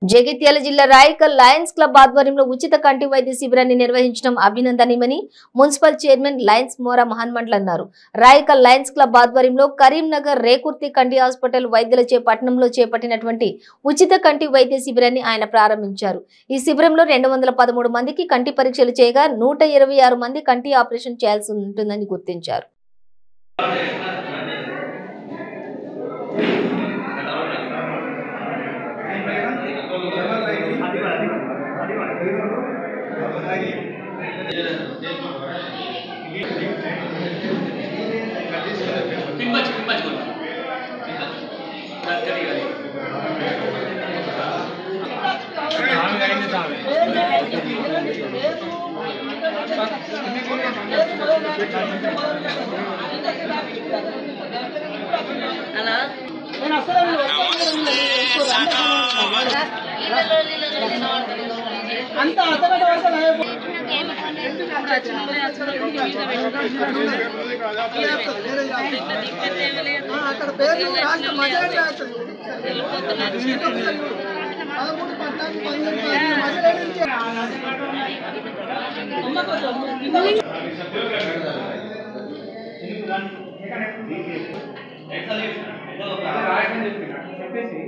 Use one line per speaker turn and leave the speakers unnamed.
జగిత్యాల జిల్లా Raikal Lions club ఆధ్వర్యంలో ఉచిత కంటి వైద్య శిబిరాన్ని నిర్వహించడం అభినందనీయమని మున్సిపల్ చైర్మన్ లయన్స్ మోరా మహన్మండ్ల అన్నారు. రాయకల్ లయన్స్ క్లబ్ ఆధ్వర్యంలో కరీంనగర్ రేకుర్తి కంటి హాస్పిటల్ వైద్యులచే పట్టణంలో చేపట్టినటువంటి ఉచిత కంటి వైద్య శిబిరాన్ని ఆయన ప్రారంభించారు. ఈ శిబిరంలో 213 మందికి కంటి పరీక్షలు చేయగా 126 మంది కంటి ఆపరేషన్ చేయాల్సి ఉంటుందని గుర్తించారు.
అంత అక్కడ పేరు రాష్ట్ర మహిళ చెప్పేసి